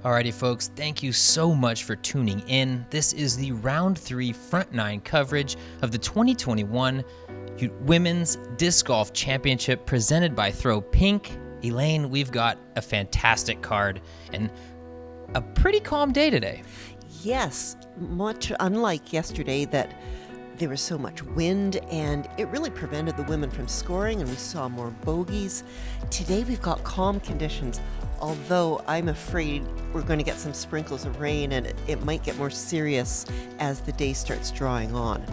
Alrighty, folks, thank you so much for tuning in. This is the Round 3 Front 9 coverage of the 2021 Women's Disc Golf Championship presented by Throw Pink. Elaine, we've got a fantastic card and a pretty calm day today. Yes, much unlike yesterday that there was so much wind and it really prevented the women from scoring and we saw more bogeys. Today we've got calm conditions, although I'm afraid we're going to get some sprinkles of rain and it might get more serious as the day starts drawing on.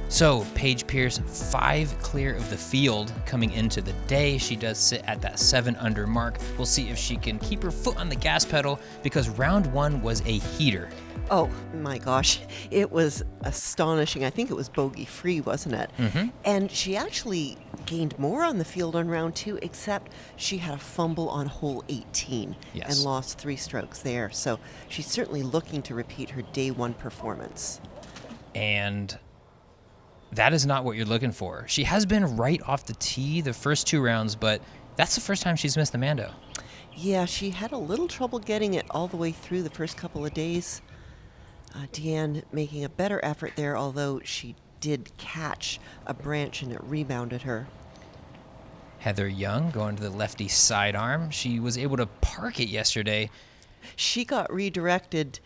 So, Paige Pierce, 5 clear of the field coming into the day. She does sit at that 7 under mark. We'll see if she can keep her foot on the gas pedal because round 1 was a heater. Oh my gosh, it was astonishing. I think it was bogey free, wasn't it? Mm-hmm. And she actually gained more on the field on round 2, except she had a fumble on hole 18 and lost 3 strokes there. So she's certainly looking to repeat her day 1 performance. And that is not what you're looking for. She has been right off the tee the first 2 rounds, but that's the first time she's missed the Mando. Yeah, she had a little trouble getting it all the way through the first couple of days. Deanne making a better effort there, although she did catch a branch and it rebounded her. Heather Young going to the lefty sidearm. She was able to park it yesterday. She got redirected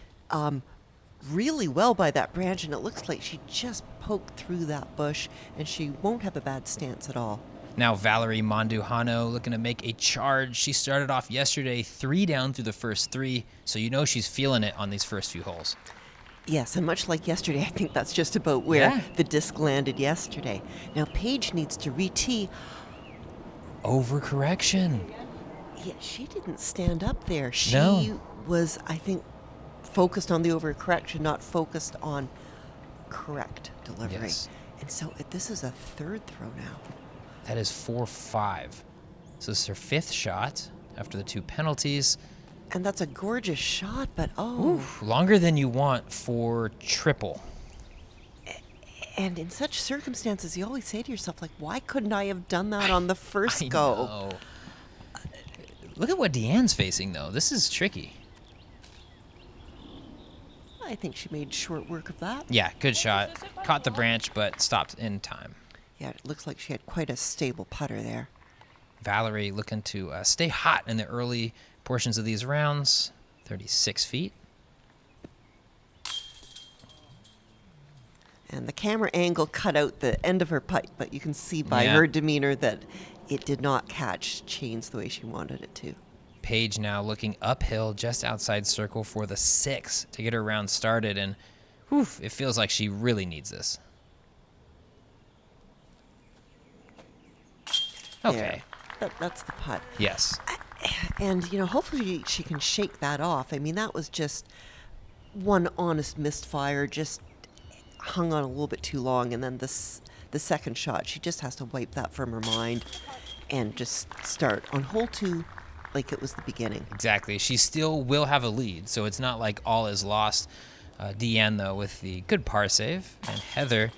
really well by that branch, and it looks like she just poked through that bush, and she won't have a bad stance at all. Now Valerie Monduhano looking to make a charge. She started off yesterday 3 down through the first 3, so you know she's feeling it on these first few holes. Yes, and much like yesterday, I think that's just about where the disc landed yesterday. Now Paige needs to re-tee. Overcorrection. Yeah, she didn't stand up there. She was, I think, focused on the overcorrection, not focused on correct delivery. Yes. And so this is a 3rd throw now. That is 4-5. So this is her 5th shot after the 2 penalties. And that's a gorgeous shot, but longer than you want for triple. And in such circumstances, you always say to yourself, like, why couldn't I have done that on the first go? Know. Look at what Deanne's facing, though. This is tricky. I think she made short work of that. Yeah, good shot. Caught the branch, but stopped in time. Yeah, it looks like she had quite a stable putter there. Valerie looking to stay hot in the early portions of these rounds. 36 feet. And the camera angle cut out the end of her putt, but you can see by her demeanor that it did not catch chains the way she wanted it to. Paige now looking uphill just outside circle for the 6 to get her round started, and it feels like she really needs this. Okay. That's the putt. Yes. And, hopefully she can shake that off. I mean, that was just one honest misfire, just hung on a little bit too long. And then the second shot, she just has to wipe that from her mind and just start on hole 2 like it was the beginning. Exactly. She still will have a lead, so it's not like all is lost. Deanne, though, with the good par save, and Heather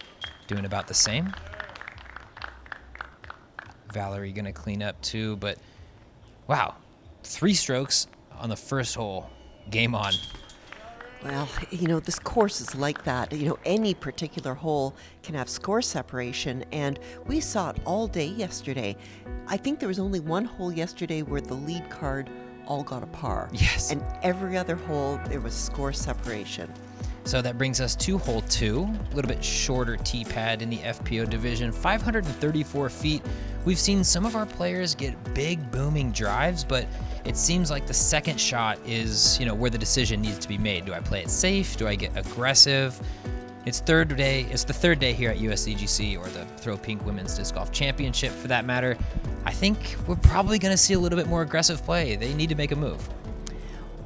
doing about the same. Valerie going to clean up, too, but wow, 3 strokes on the first hole. Game on. Well, this course is like that. Any particular hole can have score separation, and we saw it all day yesterday. I think there was only one hole yesterday where the lead card all got a par. Yes. And every other hole, there was score separation. So that brings us to hole 2, a little bit shorter tee pad in the FPO division, 534 feet. We've seen some of our players get big booming drives, but it seems like the second shot is, where the decision needs to be made. Do I play it safe? Do I get aggressive? It's the 3rd day here at USDGC, or the Throw Pink Women's Disc Golf Championship for that matter. I think we're probably going to see a little bit more aggressive play. They need to make a move.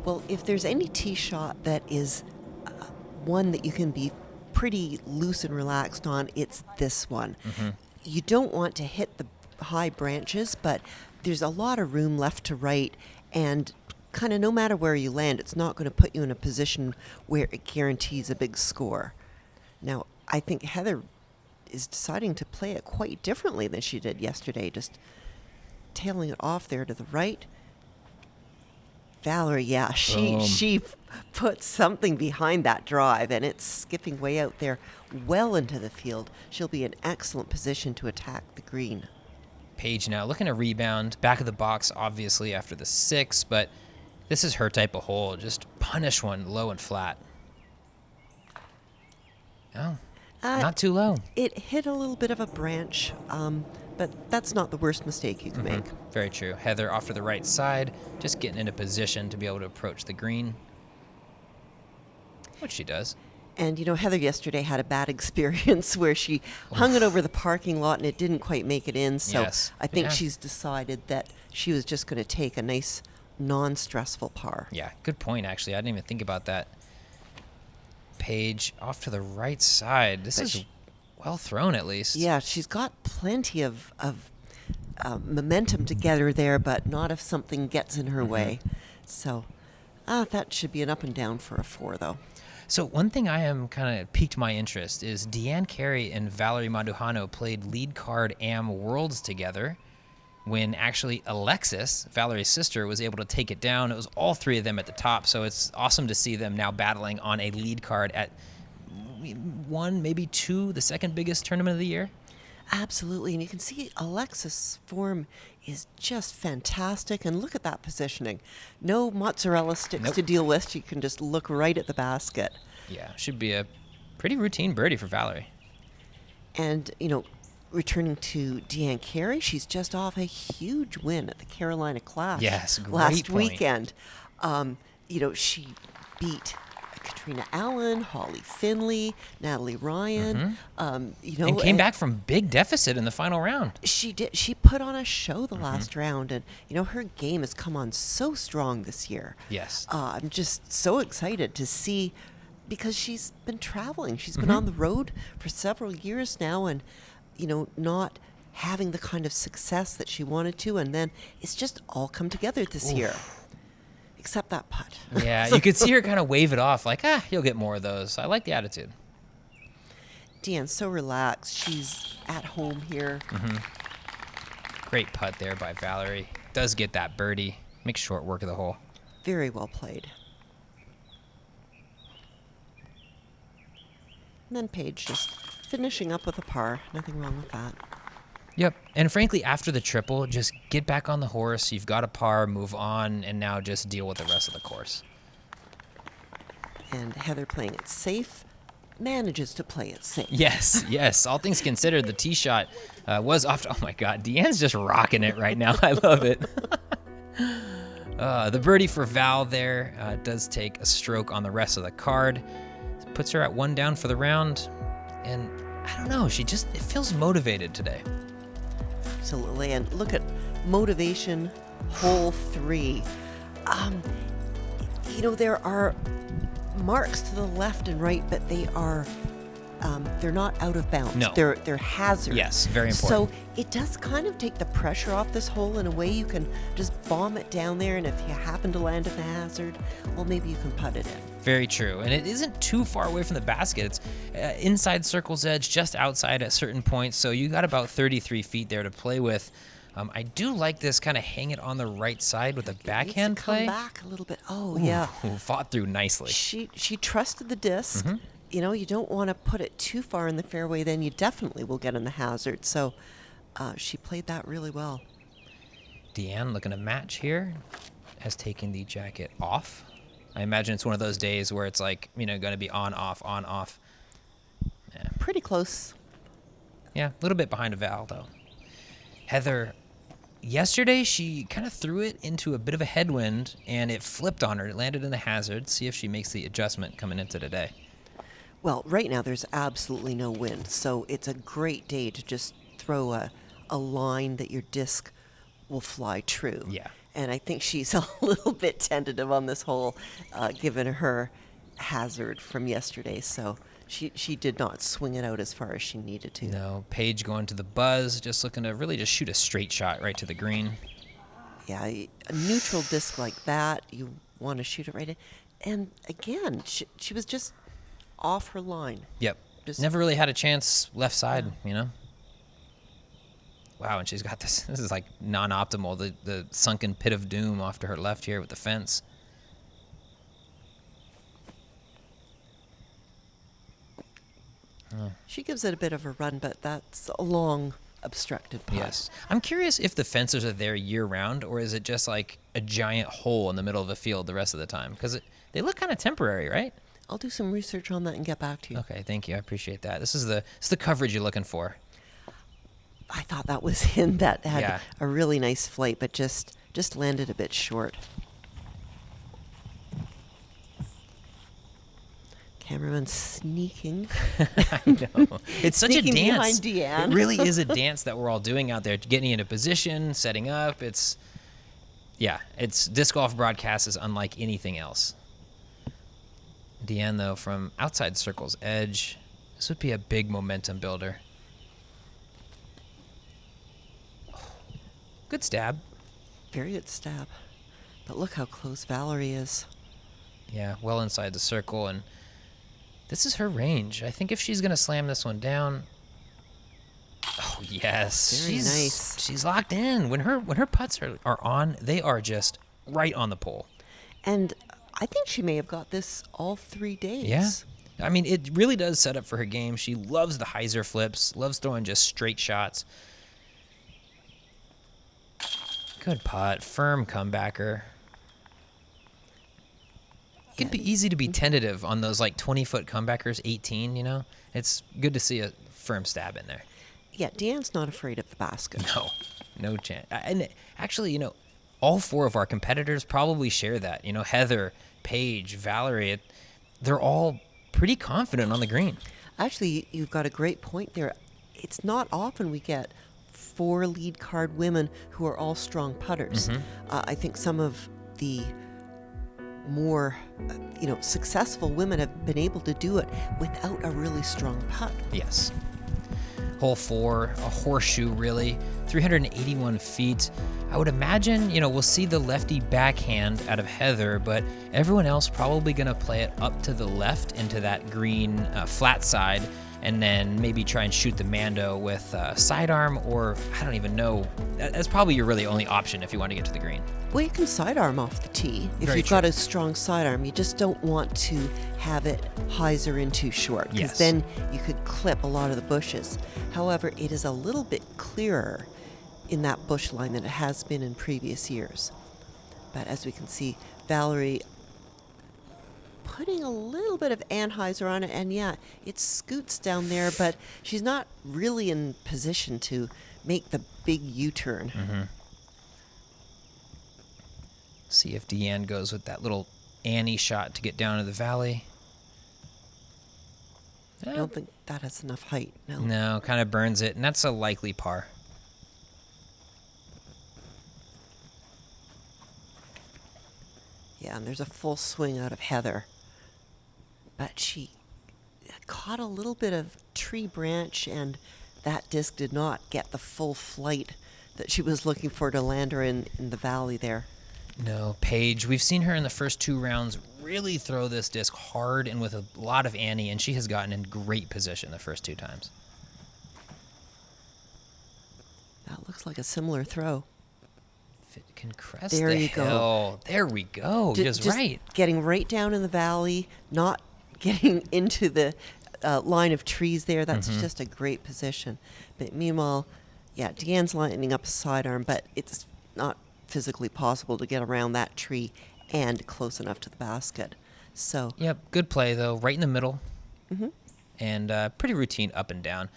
Well, if there's any tee shot that is one that you can be pretty loose and relaxed on, it's this one. Mm-hmm. You don't want to hit the high branches, but there's a lot of room left to right, and kind of no matter where you land, it's not going to put you in a position where it guarantees a big score. Now, I think Heather is deciding to play it quite differently than she did yesterday, just tailing it off there to the right. Valerie, yeah, Boom. she put something behind that drive, and it's skipping way out there, well into the field. She'll be in excellent position to attack the green. Paige now looking to rebound. Back of the box, obviously, after the 6, but this is her type of hole. Just punish one low and flat. Oh, not too low. It hit a little bit of a branch, but that's not the worst mistake you can make. Very true. Heather off to the right side, just getting into position to be able to approach the green, which she does. And, Heather yesterday had a bad experience where she hung it over the parking lot and it didn't quite make it in. So Yes. I think Yeah. she's decided that she was just going to take a nice, non-stressful par. Yeah, good point, actually. I didn't even think about that. Paige off to the right side. This is well thrown, at least. Yeah, she's got plenty of momentum to get her there, but not if something gets in her way. So that should be an up and down for a 4, though. So one thing I am kind of piqued my interest is Deanne Carey and Valerie Manduhano played lead card AM Worlds together when actually Alexis, Valerie's sister, was able to take it down. It was all 3 of them at the top, so it's awesome to see them now battling on a lead card at 1, maybe 2, the second biggest tournament of the year. Absolutely, and you can see Alexis' form is just fantastic, and look at that positioning. No mozzarella sticks Nope. to deal with. She can just look right at the basket. Yeah, should be a pretty routine birdie for Valerie. And, returning to Deanne Carey, she's just off a huge win at the Carolina Clash Yes, great last point. weekend. She beat Katrina Allen, Holly Finley, Natalie Ryan. And came back from big deficit in the final round. She did. She put on a show the last round, and her game has come on so strong this year. Yes. I'm just so excited to see, because she's been traveling. She's been on the road for several years now, and not having the kind of success that she wanted to, and then it's just all come together this year. Except that putt. Yeah, you could see her kind of wave it off like, you'll get more of those. I like the attitude. Deanne's so relaxed. She's at home here. Great putt there by Valerie. Does get that birdie. Makes short work of the hole. Very well played. And then Paige just finishing up with a par. Nothing wrong with that. Yep. And frankly, after the triple, just get back on the horse. You've got a par, move on, and now just deal with the rest of the course. And Heather playing it safe, manages to play it safe. Yes, yes. All things considered, the tee shot was off. Oh, my God. Deanne's just rocking it right now. I love it. The birdie for Val there does take a stroke on the rest of the card. Puts her at 1 down for the round. And I don't know. It feels motivated today. Absolutely. And look at motivation, hole 3. There are marks to the left and right, but they're not out of bounds. No. They're hazards. Yes, very important. So it does kind of take the pressure off this hole in a way. You can just bomb it down there, and if you happen to land in the hazard, well, maybe you can putt it in. Very true. And it isn't too far away from the basket. It's inside circle's edge, just outside at certain points. So you got about 33 feet there to play with. I do like this kind of hang it on the right side with a backhand play. Come back a little bit. Oh, yeah. Fought through nicely. She trusted the disc. You don't want to put it too far in the fairway, then you definitely will get in the hazard. So she played that really well. Deanne looking to match here, has taken the jacket off. I imagine it's one of those days where it's like, going to be on, off, on, off. Yeah. Pretty close. Yeah, a little bit behind a Val, though. Heather, yesterday she kind of threw it into a bit of a headwind, and it flipped on her. It landed in the hazard. See if she makes the adjustment coming into today. Well, right now there's absolutely no wind, so it's a great day to just throw a line that your disc will fly true. Yeah. And I think she's a little bit tentative on this hole, given her hazard from yesterday. So she did not swing it out as far as she needed to. No, Paige going to the buzz, just looking to really just shoot a straight shot right to the green. Yeah, a neutral disc like that, you want to shoot it right in. And again, she was just off her line. Yep. Just never really had a chance left side, Wow, and she's got this is like non-optimal, the sunken pit of doom off to her left here with the fence. She gives it a bit of a run, but that's a long, obstructed putt. Yes. I'm curious if the fences are there year-round, or is it just like a giant hole in the middle of the field the rest of the time? Because they look kind of temporary, right? I'll do some research on that and get back to you. Okay, thank you. I appreciate that. This is the coverage you're looking for. I thought that was in that had Yeah. a really nice flight, but just landed a bit short. Cameraman sneaking. I know. It's such a Sneaking dance. behind Deanne. It really is a dance that we're all doing out there, getting into position, setting up. It's disc golf broadcast is unlike anything else. Deanne, though, from outside circle's edge, this would be a big momentum builder. Good stab. Very good stab. But look how close Valerie is. Yeah, well inside the circle, and this is her range. I think if she's going to slam this one down... Oh, yes. Very nice. She's locked in. When her putts are on, they are just right on the pole. And I think she may have got this all 3 days. Yeah. I mean, it really does set up for her game. She loves the hyzer flips, loves throwing just straight shots. Good putt. Firm comebacker. It can be easy to be tentative on those like 20-foot comebackers, 18, you know? It's good to see a firm stab in there. Yeah, Deanne's not afraid of the basket. No chance. And actually, you know, all four of our competitors probably share that. You know, Heather, Paige, Valerie, they're all pretty confident on the green. Actually, you've got a great point there. It's not often we get 4 lead card women who are all strong putters. I think some of the more, successful women have been able to do it without a really strong putt. Yes. Hole 4, a horseshoe, really. 381 feet. I would imagine, we'll see the lefty backhand out of Heather, but everyone else probably going to play it up to the left into that green flat side, and then maybe try and shoot the Mando with sidearm, or I don't even know. That's probably your really only option if you want to get to the green. Well, you can sidearm off the tee. If Very you've got a strong sidearm, you just don't want to have it hyzer in too short, because Yes. then you could clip a lot of the bushes. However, it is a little bit clearer in that bush line than it has been in previous years. But as we can see, Valerie putting a little bit of anhyzer on it, and yeah, it scoots down there, but she's not really in position to make the big U-turn. See if Deanne goes with that little Annie shot to get down to the valley. I don't think that has enough height. No, kind of burns it, and that's a likely par. Yeah, and there's a full swing out of Heather. But she caught a little bit of tree branch, and that disc did not get the full flight that she was looking for to land her in the valley there. No, Paige, we've seen her in the first 2 rounds really throw this disc hard and with a lot of Annie, and she has gotten in great position the first 2 times. That looks like a similar throw. If it can crest There the you go. hill. There we go. Just right. Getting right down in the valley, not getting into the line of trees there. That's just a great position. But meanwhile, yeah, Deanne's lining up a sidearm, but it's not physically possible to get around that tree and close enough to the basket. So Yep, good play, though. Right in the middle. And pretty routine up and down.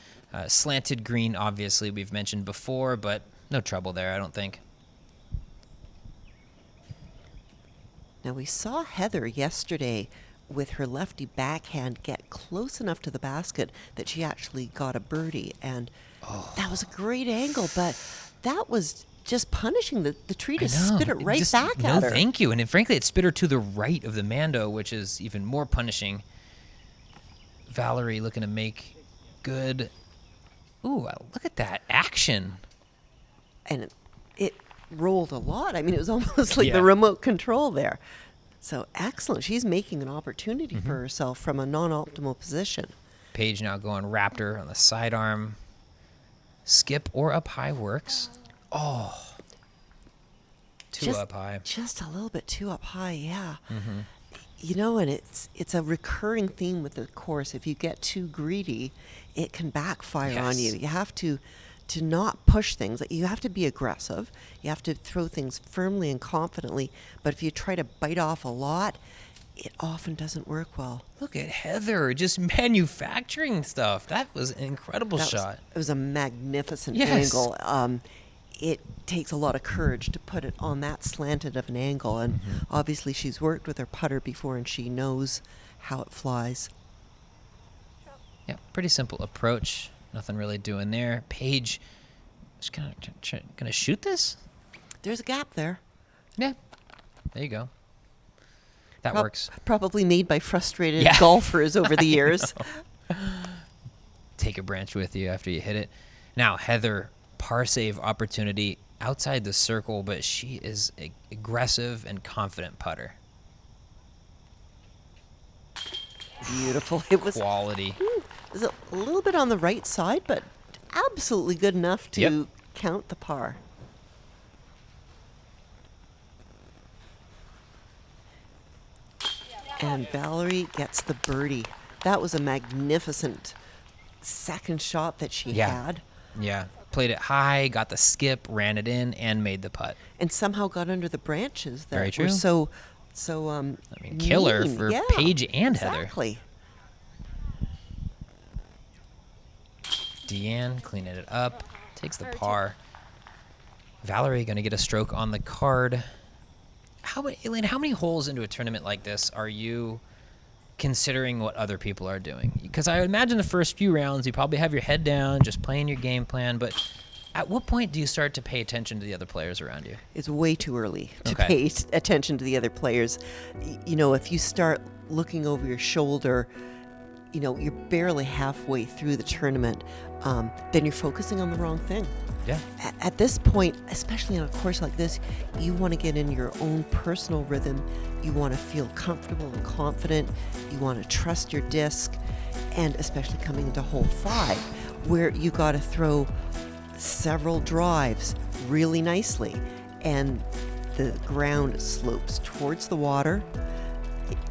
Slanted green, obviously, we've mentioned before, but no trouble there, I don't think. now we saw Heather yesterday with her lefty backhand get close enough to the basket that she actually got a birdie, and that was a great angle, but that was just punishing the tree to spit it right back at her. No, thank you. And frankly, it spit her to the right of the Mando, which is even more punishing. Valerie looking to make good. Ooh, look at that action. And it rolled a lot. I mean, it was almost like Yeah. the remote control there. So excellent. She's making an opportunity for herself from a non-optimal position. Paige now going Raptor on the sidearm. Skip or up high works. Two Just- up high. Just a little bit too up high, yeah. And it's a recurring theme with the course. If you get too greedy, it can backfire on you. Yes. You have to not push things. Like, you have to be aggressive. You have to throw things firmly and confidently. But if you try to bite off a lot, it often doesn't work well. Look at Heather just manufacturing stuff. That was an incredible shot. It was a magnificent Yes. angle. It takes a lot of courage to put it on that slanted of an angle, and obviously she's worked with her putter before and she knows how it flies. Yeah, pretty simple approach. Nothing really doing there. Paige, just gonna shoot this. There's a gap there. Yeah, there you go. That works. Probably made by frustrated Yeah. golfers over the years. Take a branch with you after you hit it. Now, Heather, par save opportunity outside the circle, but she is a aggressive and confident putter. Beautiful. It was Quality. a little bit on the right side, but absolutely good enough to Yep. count the par. And Valerie gets the birdie. That was a magnificent second shot that she had, Yeah. Played it high, got the skip, ran it in, and made the putt. and somehow got under the branches that Very were true. so Killer mean. for Yeah, Paige and Heather. exactly. Deanne cleaning it up, takes the par. Valerie going to get a stroke on the card. Elaine, how many holes into a tournament like this are you considering what other people are doing? Because I imagine the first few rounds, you probably have your head down, just playing your game plan. But at what point do you start to pay attention to the other players around you? It's way too early to Okay. pay attention to the other players. If you start looking over your shoulder, you're barely halfway through the tournament, then you're focusing on the wrong thing. Yeah. At this point, especially on a course like this, you want to get in your own personal rhythm. You want to feel comfortable and confident. You want to trust your disc, and especially coming into hole 5, where you got to throw several drives really nicely, and the ground slopes towards the water.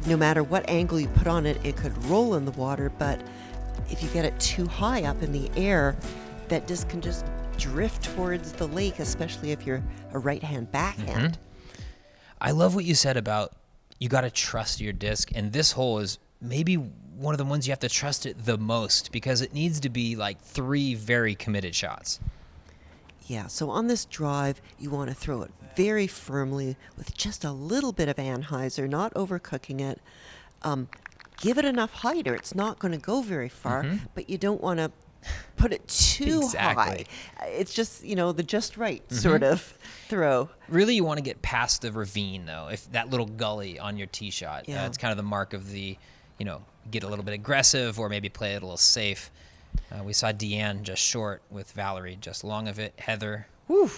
No matter what angle you put on it, it could roll in the water, but if you get it too high up in the air, that disc can just drift towards the lake, especially if you're a right-hand backhand. I love what you said about you got to trust your disc, and this hole is maybe one of the ones you have to trust it the most because it needs to be like 3 very committed shots. Yeah, so on this drive, you want to throw it very firmly with just a little bit of Anheuser, not overcooking it. Give it enough height or it's not going to go very far, but you don't want to put it too Exactly. high. It's just, the just right sort of throw. Really, you want to get past the ravine, though, if that little gully on your tee shot. Yeah. It's kind of the mark of the, get a little bit aggressive or maybe play it a little safe. We saw Deanne just short with Valerie, just long of it. Heather, whew,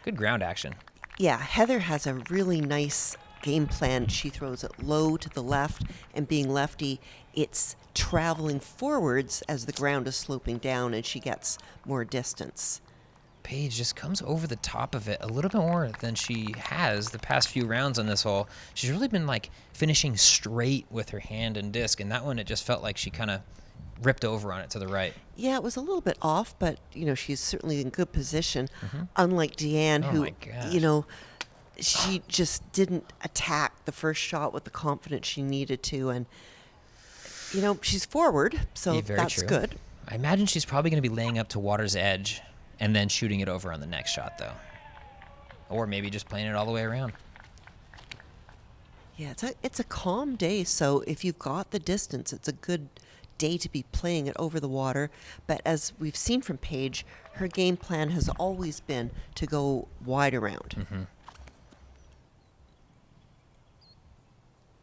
good ground action. Yeah, Heather has a really nice game plan. She throws it low to the left, and being lefty, it's traveling forwards as the ground is sloping down and she gets more distance. Paige just comes over the top of it a little bit more than she has the past few rounds on this hole. She's really been finishing straight with her hand and disc, and that one it just felt like she kind of ripped over on it to the right. Yeah, it was a little bit off, but she's certainly in good position. Unlike Deanne, Oh who my gosh. she just didn't attack the first shot with the confidence she needed to, and she's forward, so Yeah, very that's true. good. I imagine she's probably going to be laying up to water's edge and then shooting it over on the next shot, though. Or maybe just playing it all the way around. Yeah, it's a calm day, so if you've got the distance, it's a good day to be playing it over the water. But as we've seen from Paige, her game plan has always been to go wide around.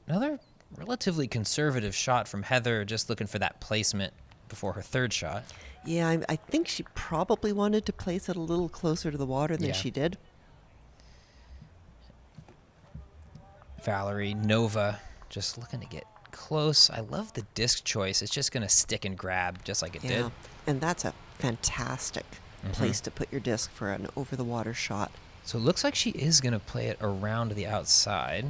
Another relatively conservative shot from Heather, just looking for that placement before her third shot. Yeah, I think she probably wanted to place it a little closer to the water than Yeah. she did. Valerie, Nova, just looking to get close. I love the disc choice. It's just going to stick and grab just like it Yeah, did. and that's a fantastic place to put your disc for an over-the-water shot. So it looks like she is going to play it around the outside.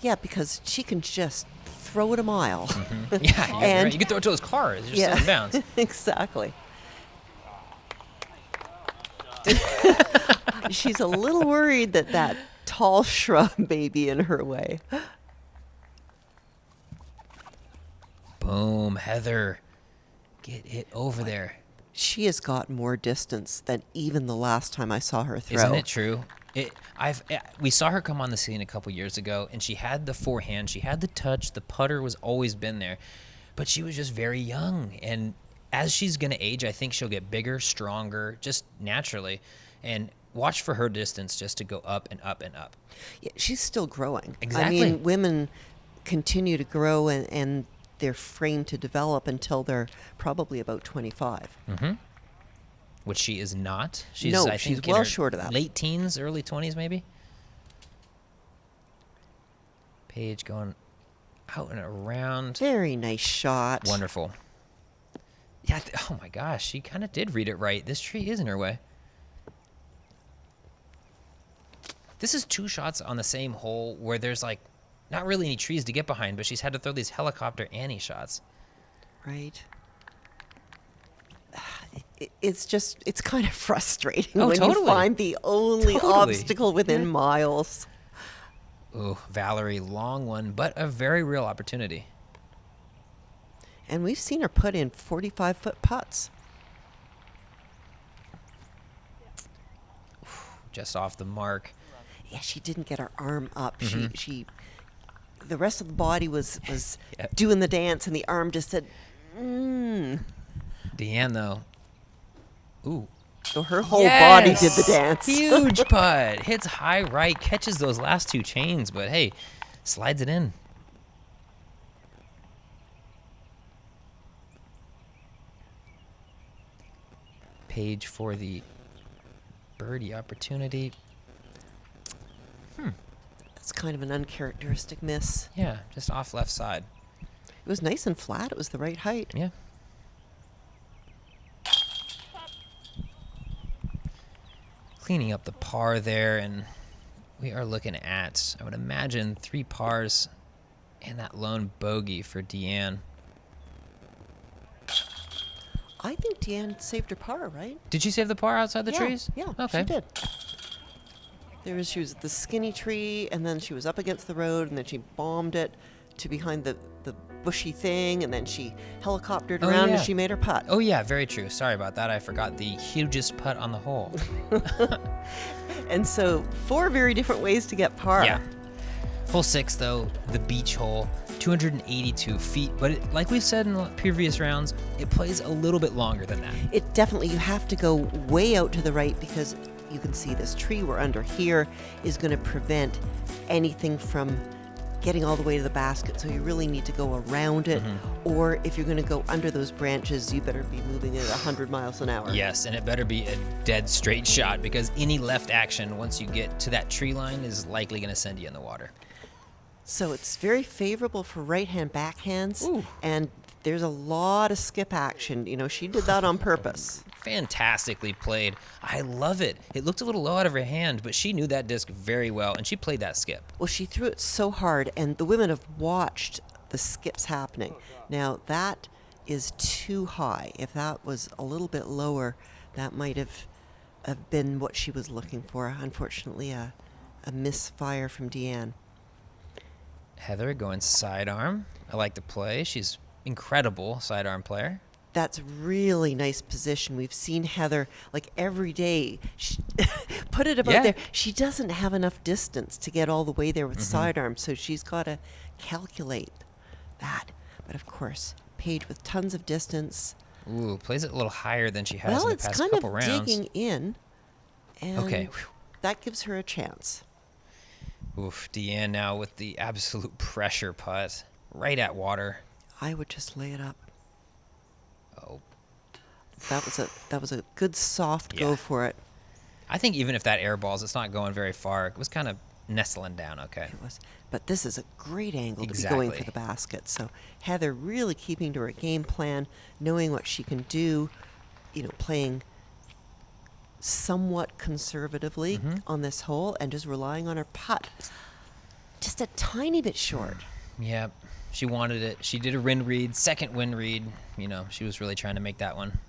Yeah, because she can just throw it a mile. Yeah, you're And- right. You can throw it to those cars. You're just in bounds. Exactly. She's a little worried that tall shrub may be in her way. Boom, Heather. Get it over there. She has got more distance than even the last time I saw her throw. Isn't it true? We saw her come on the scene a couple years ago, and she had the forehand, she had the touch, the putter was always been there, but she was just very young. And as she's going to age, I think she'll get bigger, stronger, just naturally. And watch for her distance just to go up and up and up. Yeah, she's still growing. Exactly. I mean, women continue to grow and they're framed to develop until they're probably about 25. Which she is not. She's, No, I she's think, in well her short of that. late teens, early 20s, maybe. Paige going out and around. Very nice shot. Wonderful. Yeah. Oh my gosh, she kind of did read it right. This tree is in her way. This is 2 shots on the same hole where there's like not really any trees to get behind, but she's had to throw these helicopter Annie shots. Right. It's kind of frustrating Oh, when totally. you find the only Totally. obstacle within miles. Ooh, Valerie, long one, but a very real opportunity. And we've seen her put in 45-foot putts. Just off the mark. Yeah, she didn't get her arm up. She the rest of the body was Yep. doing the dance, and the arm just said, Deanne, though. Ooh. So her whole body did the dance. Huge putt. Hits high right, catches those last 2 chains, but hey, slides it in. Paige for the birdie opportunity. That's kind of an uncharacteristic miss. Yeah, just off left side. It was nice and flat. It was the right height. Yeah. Cleaning up the par there, and we are looking at, I would imagine, 3 pars and that lone bogey for Deanne. I think Deanne saved her par, right? Did she save the par outside the yeah, trees? Yeah, Okay. she did. She was at the skinny tree, and then she was up against the road, and then she bombed it to behind the bushy thing, and then she helicoptered Oh, around yeah. and she made her putt. Oh, yeah, very true. Sorry about that. I forgot the hugest putt on the hole. And so 4 very different ways to get par. Yeah. Hole 6, though, the beach hole, 282 feet. But like we've said in the previous rounds, it plays a little bit longer than that. It definitely, you have to go way out to the right because you can see this tree we're under here is going to prevent anything from getting all the way to the basket. So you really need to go around it. Or if you're going to go under those branches, you better be moving at 100 miles an hour. Yes, and it better be a dead straight shot because any left action once you get to that tree line is likely going to send you in the water. So it's very favorable for right-hand backhands. Ooh. And there's a lot of skip action. You know, she did that on purpose. Fantastically played. I love it. It looked a little low out of her hand, but she knew that disc very well, and she played that skip. Well, she threw it so hard, and the women have watched the skips happening. Now, that is too high. If that was a little bit lower, that might have been what she was looking for. Unfortunately, a misfire from Deanne. Heather going sidearm. I like the play. She's incredible sidearm player. That's really nice position. We've seen Heather like every day. She put it about Yeah. there. She doesn't have enough distance to get all the way there with sidearm, so she's got to calculate that. But of course, Paige with tons of distance. Ooh, plays it a little higher than she has Well, in the it's past kind couple of rounds. digging in, and Okay. that gives her a chance. Oof, Deanne now with the absolute pressure putt right at water. I would just lay it up. Oh, That was a good soft go Yeah. for it. I think even if that air balls, it's not going very far. It was kind of nestling down okay. It was, but this is a great angle to be going for Exactly. the basket. So Heather really keeping to her game plan, knowing what she can do, you know, playing somewhat conservatively on this hole and just relying on her putt. just a tiny bit short. Yep. She wanted it. She did a wind read, second wind read. She was really trying to make that one.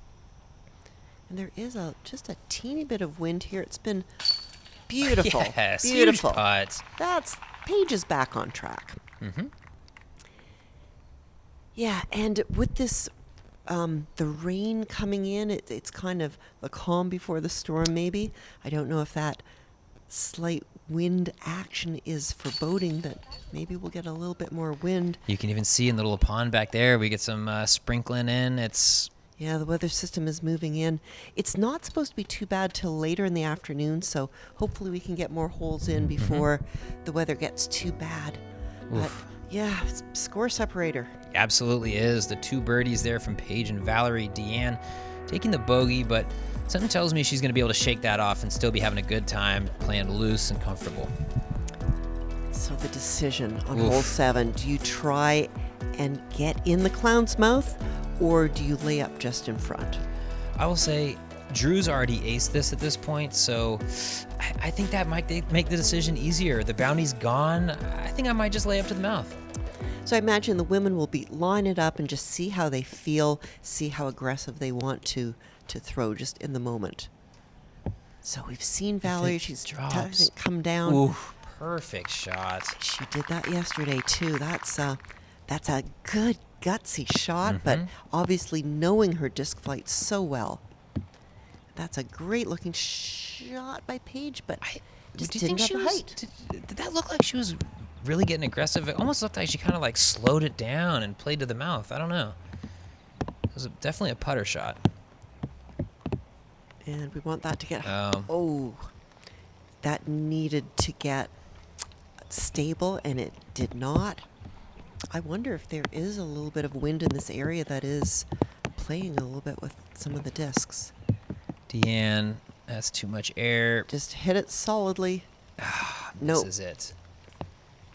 And there is just a teeny bit of wind here. It's been beautiful. Yes, beautiful. Huge putts. That's Paige is back on track. Mm-hmm. Yeah, and with this, the rain coming in, it's kind of the calm before the storm, maybe. I don't know if that slight wind action is foreboding that maybe we'll get a little bit more wind. You can even see in the little pond back there, we get some sprinkling in. Yeah, the weather system is moving in. It's not supposed to be too bad till later in the afternoon, so hopefully we can get more holes in before the weather gets too bad. Oof. But yeah, score separator. Absolutely is. The 2 birdies there from Paige and Valerie. Deanne taking the bogey, but something tells me she's going to be able to shake that off and still be having a good time, playing loose and comfortable. So the decision on hole 7, do you try and get in the clown's mouth, or do you lay up just in front? I will say Drew's already aced this at this point, so I think that might make the decision easier. The bounty's gone. I think I might just lay up to the mouth. So I imagine the women will line it up and just see how they feel, see how aggressive they want to throw just in the moment. So we've seen Valerie. She's hasn't come down. Ooh, perfect shot. She did that yesterday too. That's a good gutsy shot, but obviously knowing her disc flight so well. That's a great looking shot by Paige, but just didn't have the height. Did that look like she was really getting aggressive? It almost looked like she kind of like slowed it down and played to the mouth. I don't know. It was definitely a putter shot. And we want that to get... Oh. That needed to get stable, and it did not. I wonder if there is a little bit of wind in this area that is playing a little bit with some of the discs. Deanne, that's too much air. Just hit it solidly. This is it.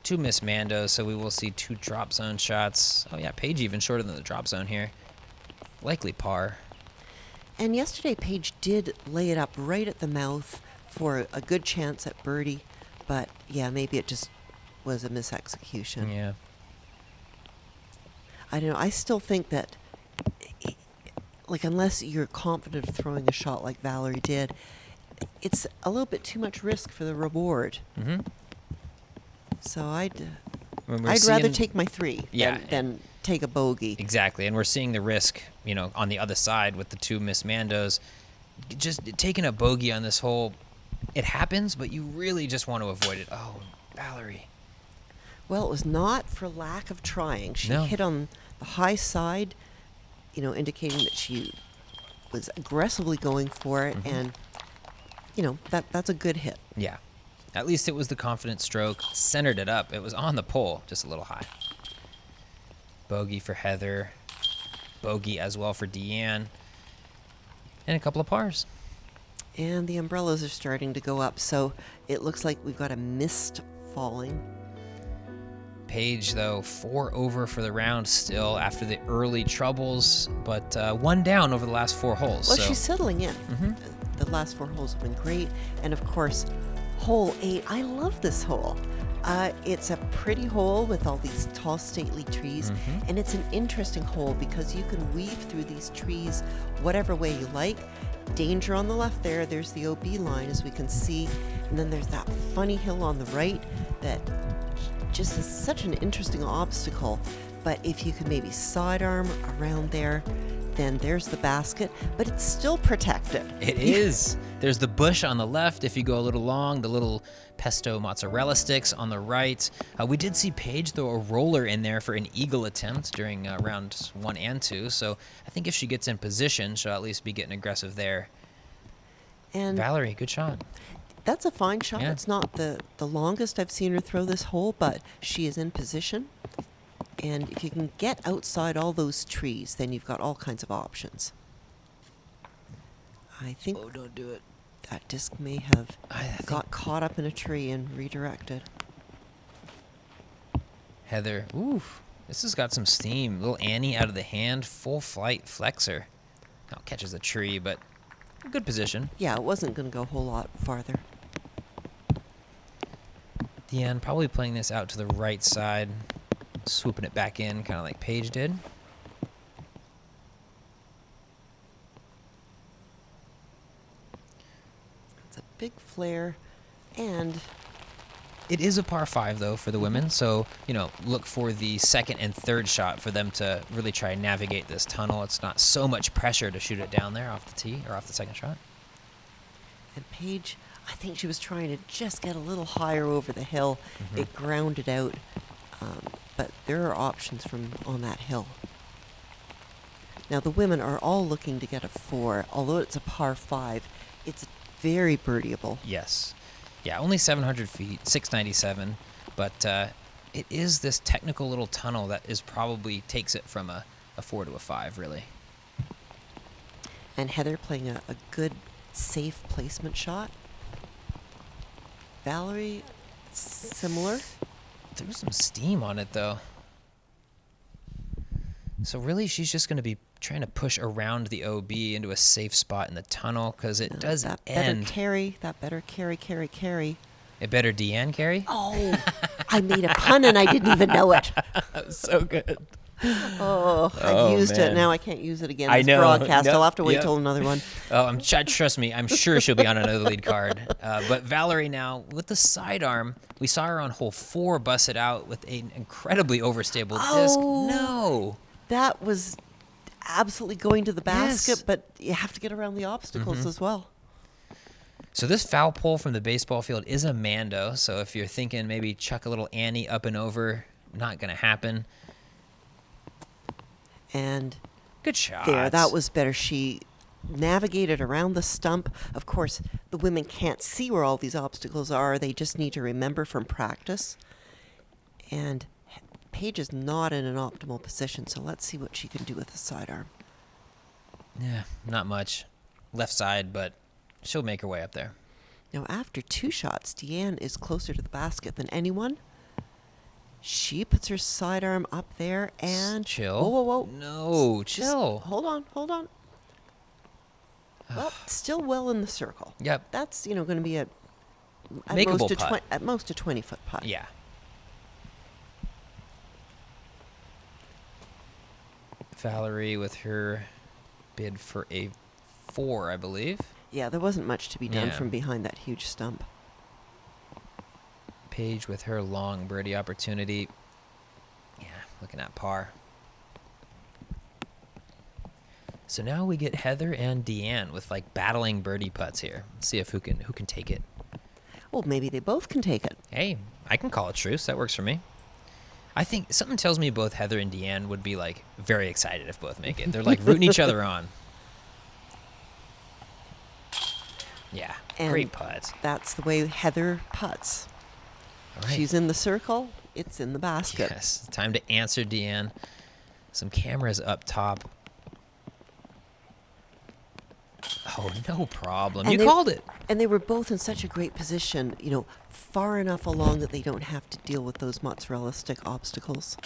2 missed Mandos, so we will see 2 drop zone shots. Oh yeah, Paige even shorter than the drop zone here. Likely par. And yesterday, Paige did lay it up right at the mouth for a good chance at birdie. But yeah, maybe it just was a misexecution. Yeah. I don't know. I still think that, unless you're confident of throwing a shot like Valerie did, it's a little bit too much risk for the reward. Mm-hmm. So I'd rather take my 3 than take a bogey. Exactly, and we're seeing the risk, on the other side with the 2 missed Mandos. Just taking a bogey on this hole, it happens, but you really just want to avoid it. Oh, Valerie. Well, it was not for lack of trying. She hit on the high side, indicating that she was aggressively going for it, and, that's a good hit. Yeah. At least it was the confident stroke, centered it up. It was on the pole, just a little high. Bogey for Heather. Bogey as well for Deanne. And a couple of pars. And the umbrellas are starting to go up, so it looks like we've got a mist falling. Paige, though, 4 over for the round still after the early troubles, but 1 down over the last 4 holes. Well, she's settling in. The last 4 holes have been great. And, of course, hole 8, I love this hole. It's a pretty hole with all these tall, stately trees, and it's an interesting hole because you can weave through these trees whatever way you like. Danger on the left there. There's the OB line, as we can see, and then there's that funny hill on the right that just is such an interesting obstacle. But if you can maybe sidearm around there, then there's the basket, but it's still protected. It is. There's the bush on the left if you go a little long, the little pesto mozzarella sticks on the right. We did see Paige throw a roller in there for an eagle attempt during rounds 1 and 2, so I think if she gets in position, she'll at least be getting aggressive there. And Valerie, good shot. That's a fine shot. Yeah. It's not the longest I've seen her throw this hole, but she is in position. And if you can get outside all those trees, then you've got all kinds of options. I think don't do it. That disc may have got caught up in a tree and redirected. Heather, this has got some steam. Little Annie out of the hand, full flight flexor. Now catches a tree, but good position. Yeah, it wasn't going to go a whole lot farther. Deanne probably playing this out to the right side, swooping it back in, kind of like Paige did. It's a big flare, and it is a par 5 though for the women, so look for the second and third shot for them to really try and navigate this tunnel. It's not so much pressure to shoot it down there off the tee or off the second shot. And Paige, I think she was trying to just get a little higher over the hill. It grounded out, but there are options from on that hill. Now the women are all looking to get a 4, although it's a par 5. It's very birdieable. Yes. Yeah, only 700 feet, 697, but it is this technical little tunnel that is probably takes it from a 4 to a 5, really. And Heather playing a good, safe placement shot. Valerie, similar. Threw some steam on it, though. So really, she's just going to be trying to push around the OB into a safe spot in the tunnel, because it does that end. That better carry. It better Deanne carry? Oh, I made a pun and I didn't even know it. That was so good. Oh, I've used man. it. Now I can't use it again. I This know. broadcast. Yep, I'll have to wait yep. till another one. Oh, trust me, I'm sure she'll be on another lead card. But Valerie now, with the sidearm, we saw her on hole 4 bust it out with an incredibly overstable disc. No. That was absolutely going to the basket, Yes. but you have to get around the obstacles as well. So this foul pole from the baseball field is a Mando, so if you're thinking maybe chuck a little Annie up and over, not going to happen. And Good shot. there, that was better. She navigated around the stump. Of course, the women can't see where all these obstacles are. They just need to remember from practice. And Paige is not in an optimal position, so let's see what she can do with the sidearm. Yeah, not much. Left side, but she'll make her way up there. Now, after 2 shots, Deanne is closer to the basket than anyone. She puts her sidearm up there and... Chill. Whoa. No, Just chill. hold on. Well, still well in the circle. Yep. That's, going to be at Makeable most putt. at most a 20-foot putt. Yeah. Valerie with her bid for a 4, I believe. Yeah, there wasn't much to be done Yeah. from behind that huge stump. Paige with her long birdie opportunity. Yeah, looking at par. So now we get Heather and Deanne with like battling birdie putts here. Let's see if who can take it. Well, maybe they both can take it. Hey, I can call a truce. That works for me. I think something tells me both Heather and Deanne would be like very excited if both make it. They're like rooting each other on. Yeah, And great putt. that's the way Heather putts. All right. She's in the circle. It's in the basket. Yes, time to answer Deanne. Some cameras up top. Oh, no problem. And You called it. And they were both in such a great position, far enough along that they don't have to deal with those mozzarella stick obstacles.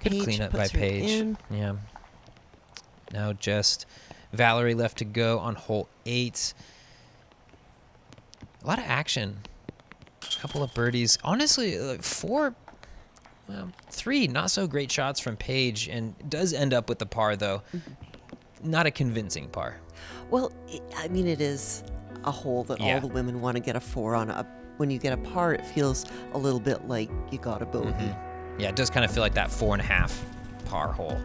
Good Paige cleanup by puts her Paige. in. Yeah. Now just Valerie left to go on hole 8. A lot of action. A couple of birdies. Honestly, 3 not so great shots from Paige, and does end up with the par though. Not a convincing par. Well, it is a hole that Yeah. all the women want to get a 4 on. When you get a par, it feels a little bit like you got a bogey. Yeah, it does kind of feel like that 4.5 par hole.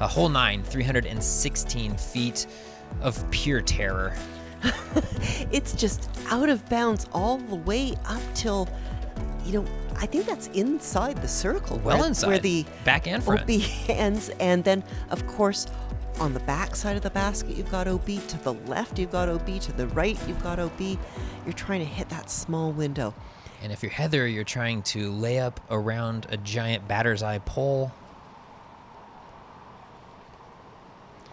Hole 9, 316 feet of pure terror. It's just out of bounds all the way up till, I think that's inside the circle. Well inside. Where the Back and front. OB ends. And then, of course, on the back side of the basket, you've got OB. To the left, you've got OB. To the right, you've got OB. You're trying to hit that small window. And if you're Heather, you're trying to lay up around a giant batter's eye pole,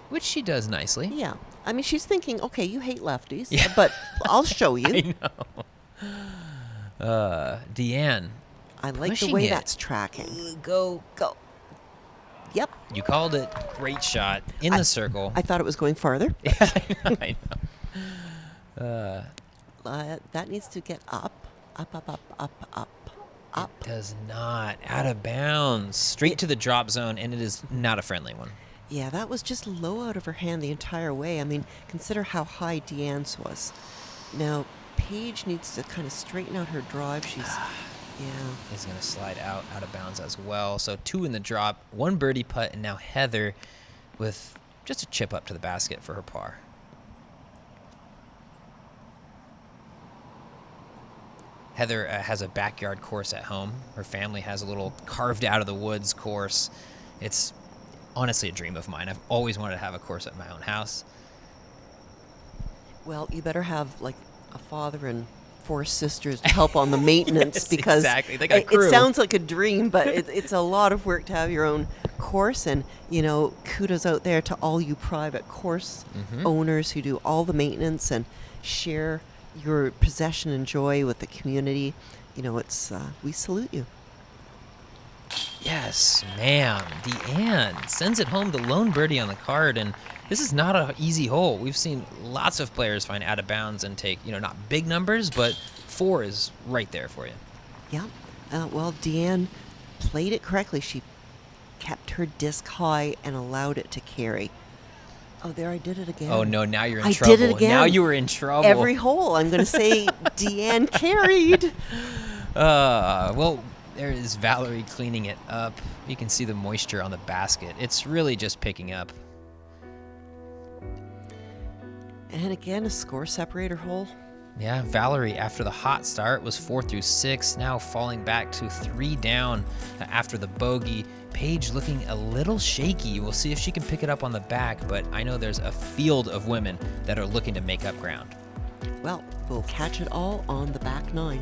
which she does nicely. Yeah. She's thinking, okay, you hate lefties, but I'll show you. I know. Deanne. I like the Pushing way it. that's tracking. Go. Yep. You called it. Great shot in the circle. I thought it was going farther. I know. That needs to get up. Up, up, up, up, up, up. It does not. Out of bounds. Straight to the drop zone, and it is not a friendly one. Yeah, that was just low out of her hand the entire way. I mean, consider how high Deanne's was. Now, Paige needs to kind of straighten out her drive. She's, yeah. He's going to slide out of bounds as well. So 2 in the drop, 1 birdie putt, and now Heather with just a chip up to the basket for her par. Heather has a backyard course at home. Her family has a little carved out of the woods course. It's honestly a dream of mine. I've always wanted to have a course at my own house. Well, you better have like a father and 4 sisters to help on the maintenance Yes, because exactly. They got a it crew. sounds like a dream, but it's a lot of work to have your own course. And, you know, kudos out there to all you private course owners who do all the maintenance and share your possession and joy with the community. You know, it's we salute you. Yes, ma'am. Deanne sends it home, the lone birdie on the card, and this is not an easy hole. We've seen lots of players find out of bounds and take, not big numbers, but 4 is right there for you. Yeah. Well, Deanne played it correctly. She kept her disc high and allowed it to carry. Oh, there I did it again. Oh, no, now you're in I trouble. did it again. Now you were in trouble. Every hole, I'm going to say Deanne carried. Well, there is Valerie cleaning it up. You can see the moisture on the basket. It's really just picking up. And again, a score separator hole. Yeah, Valerie, after the hot start, was 4 through 6, now falling back to 3 down after the bogey. Paige looking a little shaky. We'll see if she can pick it up on the back, but I know there's a field of women that are looking to make up ground. Well, we'll catch it all on the back 9.